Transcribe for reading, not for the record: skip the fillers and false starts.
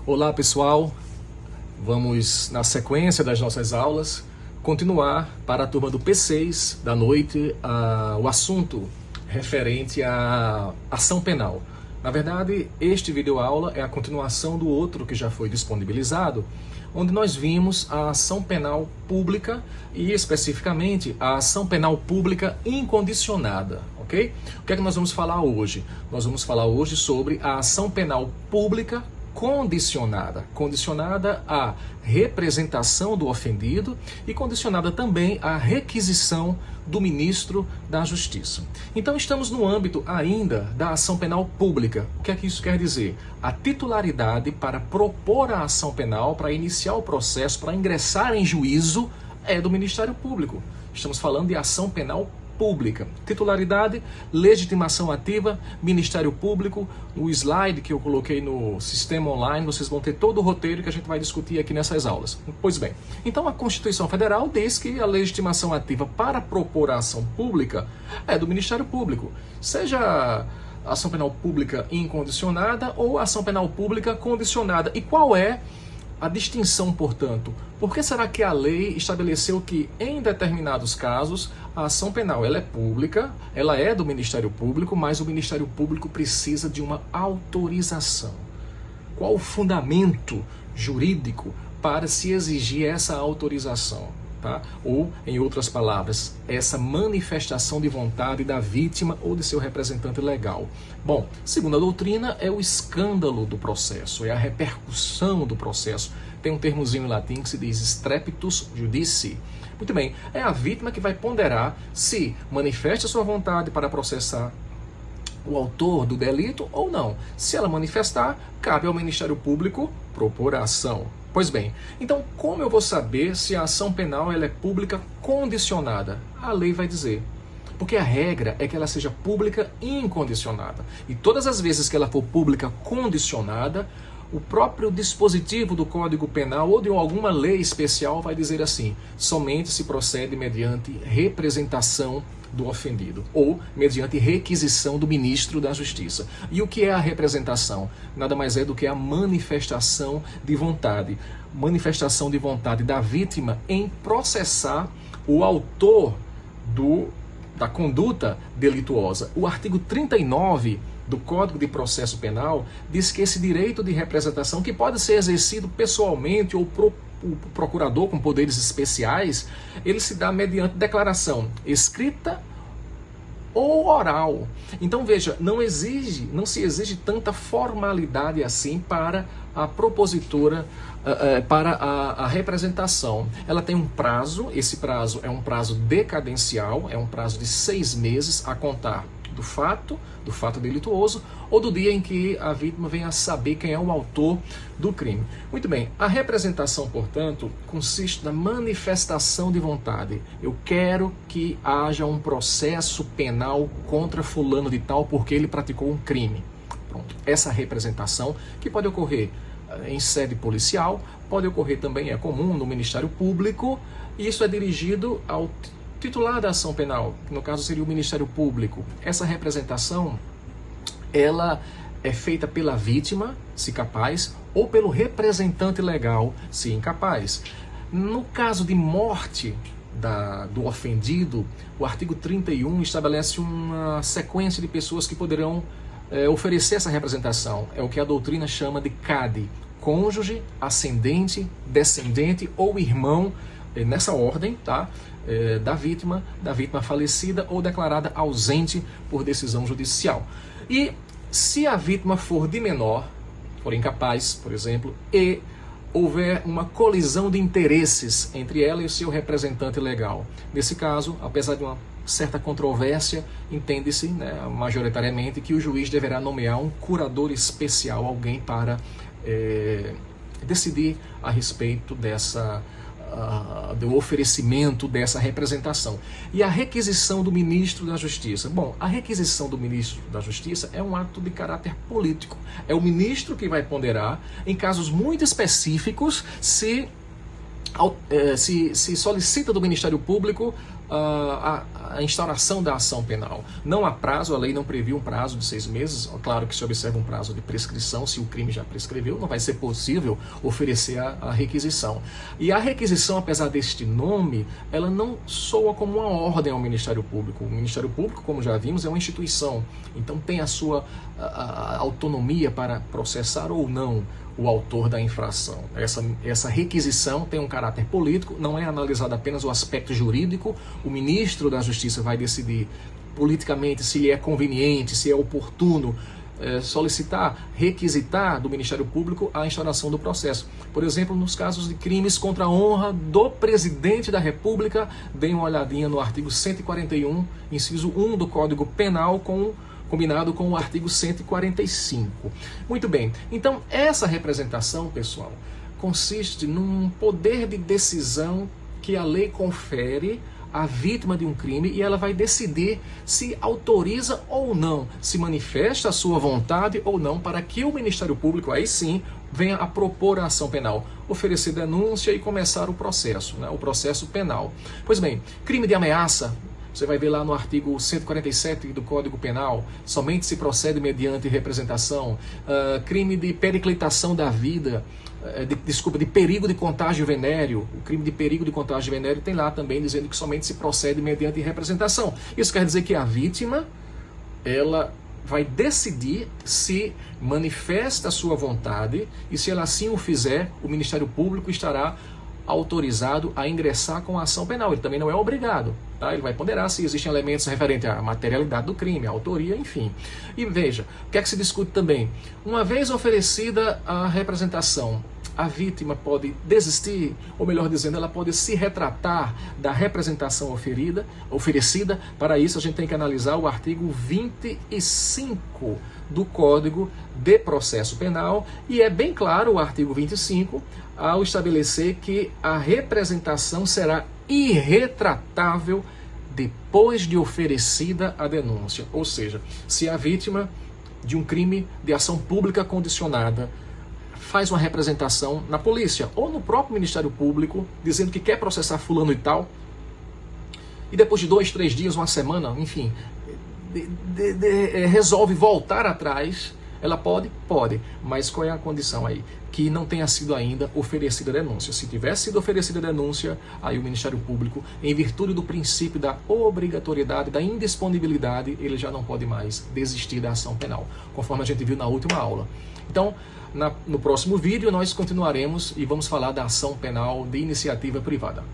Olá pessoal, vamos na sequência das nossas aulas continuar para a turma do P6 da noite o assunto referente à ação penal. Na verdade, este videoaula é a continuação do outro que já foi disponibilizado, onde nós vimos a ação penal pública e especificamente a ação penal pública incondicionada, ok? O que é que nós vamos falar hoje? Nós vamos falar hoje sobre a ação penal pública condicionada à representação do ofendido e condicionada também à requisição do ministro da Justiça. Então estamos no âmbito ainda da ação penal pública. O que é que isso quer dizer? A titularidade para propor a ação penal, para iniciar o processo, para ingressar em juízo é do Ministério Público. Estamos falando de ação penal pública. Titularidade, legitimação ativa, Ministério Público. O slide que eu coloquei no sistema online, vocês vão ter todo o roteiro que a gente vai discutir aqui nessas aulas. Pois bem, então a Constituição Federal diz que a legitimação ativa para propor a ação pública é do Ministério Público, seja ação penal pública incondicionada ou ação penal pública condicionada. E qual é a distinção, portanto? Por que será que a lei estabeleceu que, em determinados casos, a ação penal ela é pública, ela é do Ministério Público, mas o Ministério Público precisa de uma autorização? Qual o fundamento jurídico para se exigir essa autorização? Tá? Ou, em outras palavras, essa manifestação de vontade da vítima ou de seu representante legal. Bom, segundo a doutrina, é o escândalo do processo, é a repercussão do processo. Tem um termozinho em latim que se diz strepitus judici. Muito bem, é a vítima que vai ponderar se manifesta sua vontade para processar o autor do delito ou não. Se ela manifestar, cabe ao Ministério Público propor a ação. Pois bem, então como eu vou saber se a ação penal ela é pública condicionada? A lei vai dizer. Porque a regra é que ela seja pública incondicionada. E todas as vezes que ela for pública condicionada, o próprio dispositivo do Código Penal ou de alguma lei especial vai dizer assim: somente se procede mediante representação do ofendido ou mediante requisição do ministro da Justiça. E o que é a representação? Nada mais é do que a manifestação de vontade. Manifestação de vontade da vítima em processar o autor da conduta delituosa. O artigo 39 do Código de Processo Penal diz que esse direito de representação, que pode ser exercido pessoalmente ou o procurador com poderes especiais, ele se dá mediante declaração escrita ou oral. Então veja, não se exige tanta formalidade assim para a propositora, para a representação. Ela tem um prazo, esse prazo é um prazo decadencial, é um prazo de 6 meses a contar do fato delituoso ou do dia em que a vítima venha a saber quem é o autor do crime. Muito bem, a representação, portanto, consiste na manifestação de vontade. Eu quero que haja um processo penal contra fulano de tal porque ele praticou um crime. Pronto. Essa representação, que pode ocorrer em sede policial, pode ocorrer também, é comum, no Ministério Público, e isso é dirigido ao titular da ação penal, que no caso seria o Ministério Público. Essa representação, ela é feita pela vítima, se capaz, ou pelo representante legal, se incapaz. No caso de morte do ofendido, o artigo 31 estabelece uma sequência de pessoas que poderão oferecer essa representação. É o que a doutrina chama de CADE, cônjuge, ascendente, descendente ou irmão, nessa ordem, tá? Da vítima falecida ou declarada ausente por decisão judicial. E se a vítima for de menor, for incapaz, por exemplo, e houver uma colisão de interesses entre ela e o seu representante legal. Nesse caso, apesar de uma certa controvérsia, entende-se, majoritariamente, que o juiz deverá nomear um curador especial, alguém para decidir a respeito do oferecimento dessa representação. E a requisição do ministro da Justiça. Bom, a requisição do ministro da Justiça é um ato de caráter político. É o ministro que vai ponderar, em casos muito específicos, se solicita do Ministério Público a instauração da ação penal. Não há prazo, a lei não previu um prazo de 6 meses, claro que se observa um prazo de prescrição, se o crime já prescreveu, não vai ser possível oferecer a requisição. E a requisição, apesar deste nome, ela não soa como uma ordem ao Ministério Público. O Ministério Público, como já vimos, é uma instituição, então tem a sua autonomia para processar ou não o autor da infração. Essa requisição tem um caráter político, não é analisado apenas o aspecto jurídico. O ministro da Justiça vai decidir politicamente se é conveniente, se é oportuno solicitar, requisitar do Ministério Público a instauração do processo. Por exemplo, nos casos de crimes contra a honra do presidente da República, deem uma olhadinha no artigo 141, inciso 1 do Código Penal, combinado com o artigo 145. Muito bem, então essa representação, pessoal, consiste num poder de decisão que a lei confere à vítima de um crime e ela vai decidir se autoriza ou não, se manifesta a sua vontade ou não, para que o Ministério Público, aí sim, venha a propor a ação penal, oferecer denúncia e começar o processo, né, o processo penal. Pois bem, crime de ameaça, você vai ver lá no artigo 147 do Código Penal, somente se procede mediante representação. Crime de periclitação da vida, de perigo de contágio venéreo. O crime de perigo de contágio venéreo tem lá também dizendo que somente se procede mediante representação. Isso quer dizer que a vítima, ela vai decidir se manifesta a sua vontade e se ela assim o fizer, o Ministério Público estará autorizado a ingressar com a ação penal. Ele também não é obrigado, tá? Ele vai ponderar se existem elementos referentes à materialidade do crime, à autoria, enfim. E veja, o que é que se discute também? Uma vez oferecida a representação, a vítima pode desistir, ou melhor dizendo, ela pode se retratar da representação oferecida. Para isso, a gente tem que analisar o artigo 25 do Código de Processo Penal, e é bem claro o artigo 25 ao estabelecer que a representação será irretratável depois de oferecida a denúncia. Ou seja, se a vítima de um crime de ação pública condicionada faz uma representação na polícia ou no próprio Ministério Público, dizendo que quer processar fulano e tal, e depois de 2, 3 dias, uma semana, enfim, resolve voltar atrás, ela pode? Pode. Mas qual é a condição aí? Que não tenha sido ainda oferecida a denúncia. Se tivesse sido oferecida a denúncia, aí o Ministério Público, em virtude do princípio da obrigatoriedade, da indisponibilidade, ele já não pode mais desistir da ação penal, conforme a gente viu na última aula. Então, no próximo vídeo nós continuaremos e vamos falar da ação penal de iniciativa privada.